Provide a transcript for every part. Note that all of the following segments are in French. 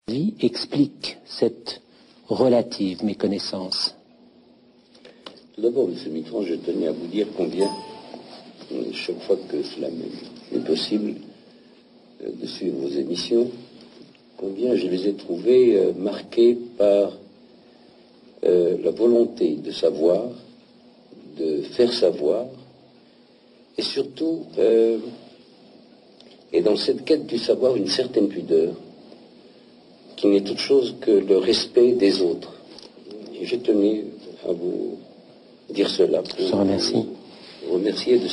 explique cette relative méconnaissance? Tout d'abord, M. Mitterrand, je tenais à vous dire combien, chaque fois que cela m'est possible de suivre vos émissions, combien je les ai trouvées marquées par la volonté de savoir, de faire savoir, et surtout, et dans cette quête du savoir, une certaine pudeur, qui n'est autre chose que le respect des autres. Et je tenais à vous dire cela pour vous remercier de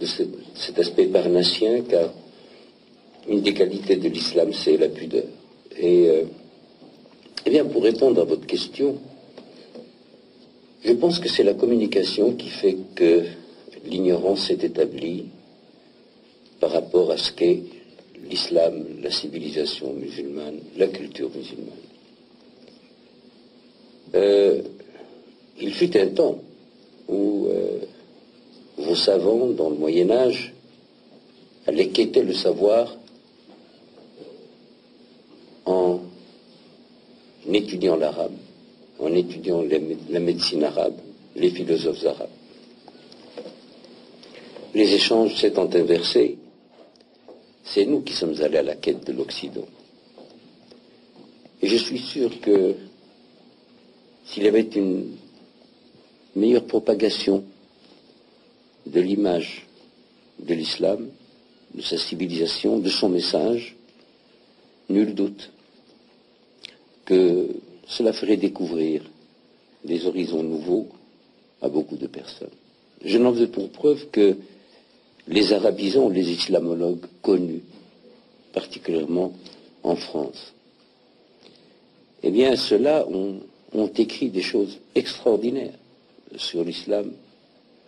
cet aspect parnassien, car une des qualités de l'islam, c'est la pudeur. Et bien, pour répondre à votre question, je pense que c'est la communication qui fait que l'ignorance s'est établie par rapport à ce qu'est l'islam, la civilisation musulmane, la culture musulmane. Il fut un temps où vos savants, dans le Moyen-Âge, allaient quêter le savoir en étudiant l'arabe, en étudiant la médecine arabe, les philosophes arabes. Les échanges s'étant inversés, c'est nous qui sommes allés à la quête de l'Occident. Et je suis sûr que s'il y avait une meilleure propagation de l'image de l'islam, de sa civilisation, de son message, nul doute que cela ferait découvrir des horizons nouveaux à beaucoup de personnes. Je n'en veux pour preuve que les arabisants, les islamologues connus, particulièrement en France, eh bien, ceux-là ont écrit des choses extraordinaires sur l'islam,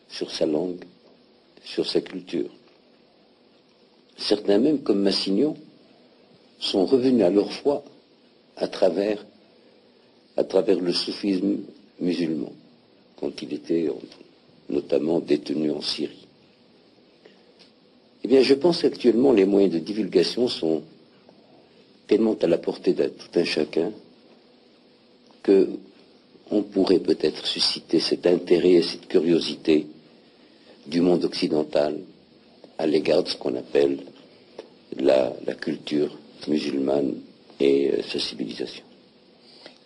sur sa langue, sur sa culture. Certains même, comme Massignon, sont revenus à leur foi à travers le soufisme musulman, quand il était notamment détenu en Syrie. Eh bien, je pense qu'actuellement, les moyens de divulgation sont tellement à la portée de tout un chacun qu'on pourrait peut-être susciter cet intérêt et cette curiosité du monde occidental à l'égard de ce qu'on appelle la culture musulmane et sa civilisation.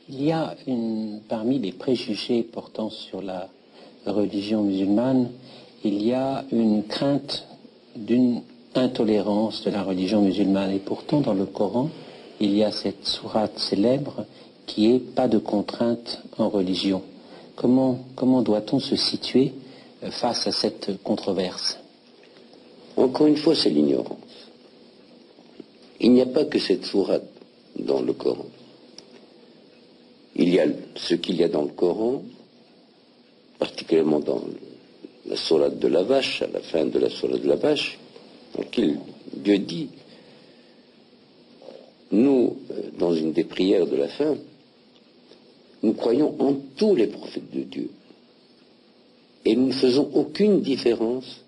Il y a parmi les préjugés portant sur la religion musulmane, il y a une crainte d'une intolérance de la religion musulmane. Et pourtant, dans le Coran, il y a cette sourate célèbre qui est « Pas de contrainte en religion ». Comment doit-on se situer face à cette controverse? Encore une fois, c'est l'ignorance. Il n'y a pas que cette sourate dans le Coran. Il y a ce qu'il y a dans le Coran, particulièrement dans la sourate de la vache, à la fin de la sourate de la vache, dans laquelle Dieu dit, nous, dans une des prières de la fin, nous croyons en tous les prophètes de Dieu. Et nous ne faisons aucune différence,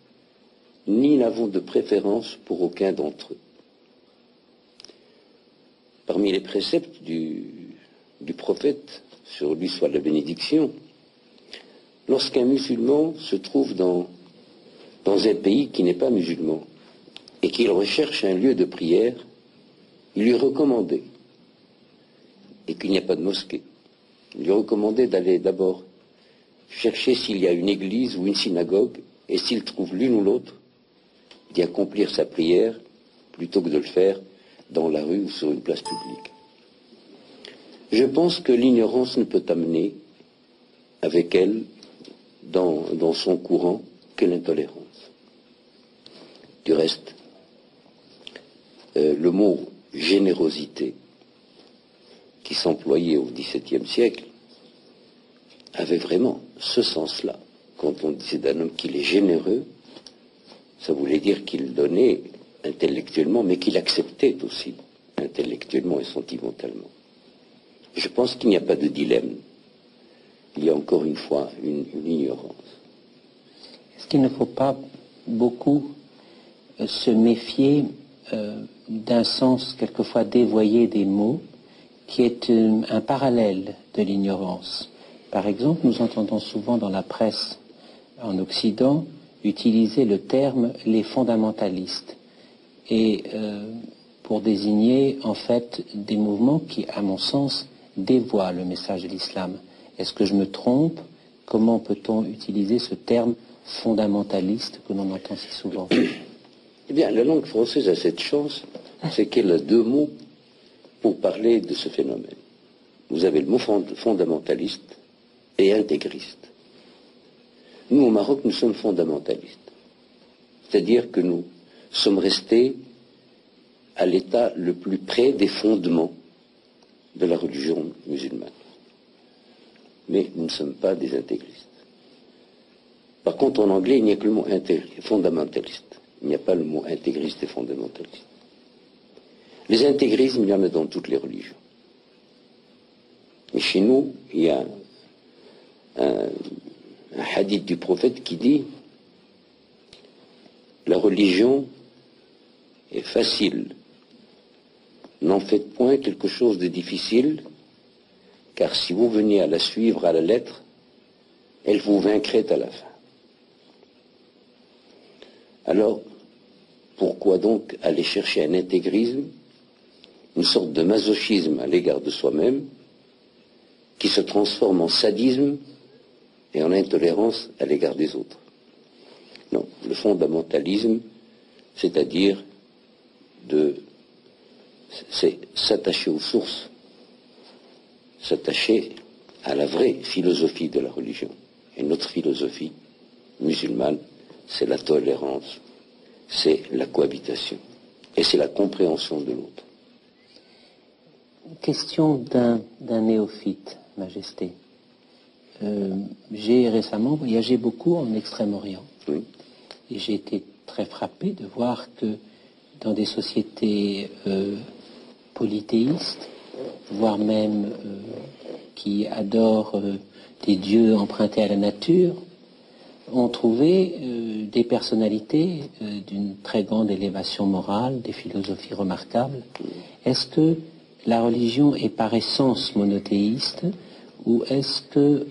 ni n'avons de préférence pour aucun d'entre eux. Parmi les préceptes du prophète, sur lui soit la bénédiction, lorsqu'un musulman se trouve dans un pays qui n'est pas musulman et qu'il recherche un lieu de prière, il lui est recommandé, et qu'il n'y a pas de mosquée, il lui est recommandé d'aller d'abord chercher s'il y a une église ou une synagogue, et s'il trouve l'une ou l'autre, d'y accomplir sa prière plutôt que de le faire dans la rue ou sur une place publique. Je pense que l'ignorance ne peut amener avec elle, dans son courant, que l'intolérance. Du reste, le mot générosité, qui s'employait au XVIIe siècle, avait vraiment ce sens-là. Quand on disait d'un homme qu'il est généreux, ça voulait dire qu'il donnait intellectuellement, mais qu'il acceptait aussi intellectuellement et sentimentalement. Je pense qu'il n'y a pas de dilemme. Il y a encore une fois une ignorance. Est-ce qu'il ne faut pas beaucoup se méfier d'un sens quelquefois dévoyé des mots, qui est un parallèle de l'ignorance. Par exemple, nous entendons souvent dans la presse en Occident utiliser le terme les fondamentalistes, et pour désigner en fait des mouvements qui, à mon sens, dévoient le message de l'islam. Est-ce que je me trompe? Comment peut-on utiliser ce terme fondamentaliste que l'on entend si souvent? Eh bien, la langue française a cette chance, c'est qu'elle a deux mots pour parler de ce phénomène. Vous avez le mot fondamentaliste et intégriste. Nous, au Maroc, nous sommes fondamentalistes. C'est-à-dire que nous sommes restés à l'état le plus près des fondements de la religion musulmane. Mais nous ne sommes pas des intégristes. Par contre, en anglais, il n'y a que le mot fondamentaliste. Il n'y a pas le mot intégriste et fondamentaliste. Les intégrismes, il y en a dans toutes les religions. Mais chez nous, il y a un hadith du prophète qui dit: la religion est facile, n'en faites point quelque chose de difficile, car si vous veniez à la suivre à la lettre, elle vous vaincrait à la fin. Alors, pourquoi donc aller chercher un intégrisme, une sorte de masochisme à l'égard de soi-même, qui se transforme en sadisme et en intolérance à l'égard des autres? Non, le fondamentalisme, c'est-à-dire c'est s'attacher aux sources, s'attacher à la vraie philosophie de la religion. Et notre philosophie musulmane, c'est la tolérance, c'est la cohabitation, et c'est la compréhension de l'autre. Question d'un néophyte, Majesté. J'ai récemment voyagé beaucoup en Extrême-Orient. Oui. Et j'ai été très frappé de voir que dans des sociétés polythéistes, voire même qui adorent des dieux empruntés à la nature, on trouvait des personnalités d'une très grande élévation morale, des philosophies remarquables. Est-ce que la religion est par essence monothéiste, ou est-ce que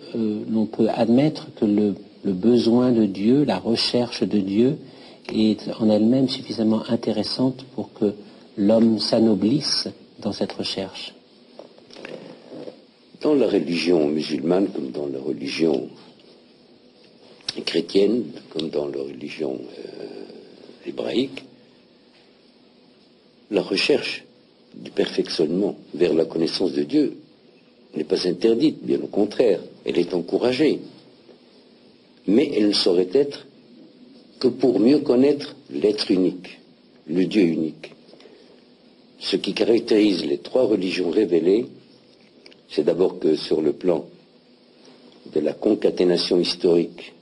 l'on peut admettre que le besoin de Dieu, la recherche de Dieu, est en elle-même suffisamment intéressante pour que l'homme s'anoblisse dans cette recherche? Dans la religion musulmane, comme dans la religion chrétienne, comme dans la religion hébraïque, la recherche du perfectionnement vers la connaissance de Dieu n'est pas interdite, bien au contraire, elle est encouragée. Mais elle ne saurait être que pour mieux connaître l'être unique, le Dieu unique. Ce qui caractérise les trois religions révélées, c'est d'abord que sur le plan de la concaténation historique,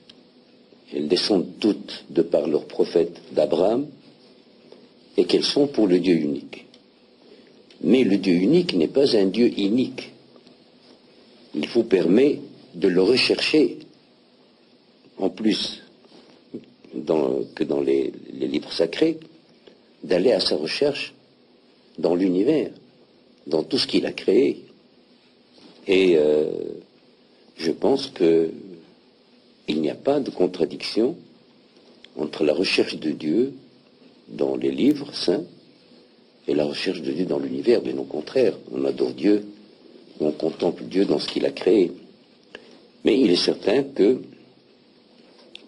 elles descendent toutes de par leur prophète d'Abraham, et qu'elles sont pour le Dieu unique. Mais le Dieu unique n'est pas un Dieu inique. Il vous permet de le rechercher, en plus que dans les livres sacrés, d'aller à sa recherche dans l'univers, dans tout ce qu'il a créé. Et je pense qu'il n'y a pas de contradiction entre la recherche de Dieu dans les livres saints et la recherche de Dieu dans l'univers. Bien au contraire, on adore Dieu, on contemple Dieu dans ce qu'il a créé. Mais il est certain que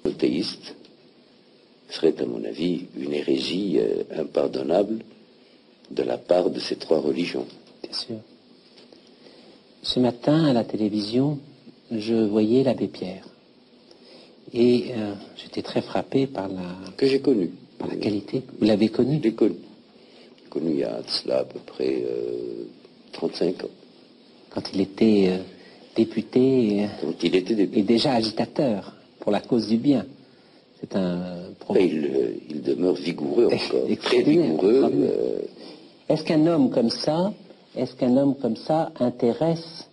le théiste serait, à mon avis, une hérésie impardonnable de la part de ces trois religions. Bien sûr. Ce matin, à la télévision, je voyais l'abbé Pierre. Et j'étais très frappé par que j'ai connu. Par la qualité. Vous l'avez connu? Je l'ai connu. J'ai connu il y a cela à peu près 35 ans. Quand il était député, quand il était député. Et déjà agitateur pour la cause du bien. C'est un problème. Il demeure vigoureux encore, très vigoureux. Est-ce qu'un homme comme ça, intéresse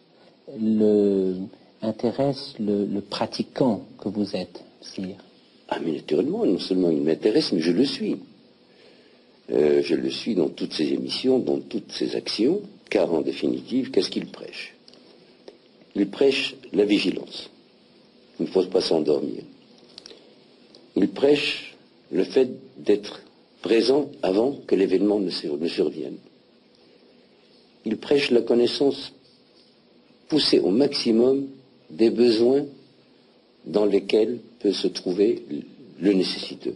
le pratiquant que vous êtes, sire? Ah, mais naturellement, non seulement il m'intéresse, mais je le suis. Je le suis dans toutes ses émissions, dans toutes ses actions, car en définitive, qu'est-ce qu'il prêche? Il prêche la vigilance. Il ne faut pas s'endormir. Il prêche le fait d'être présent avant que l'événement ne survienne. Il prêche la connaissance poussée au maximum des besoins dans lesquels peut se trouver le nécessiteux.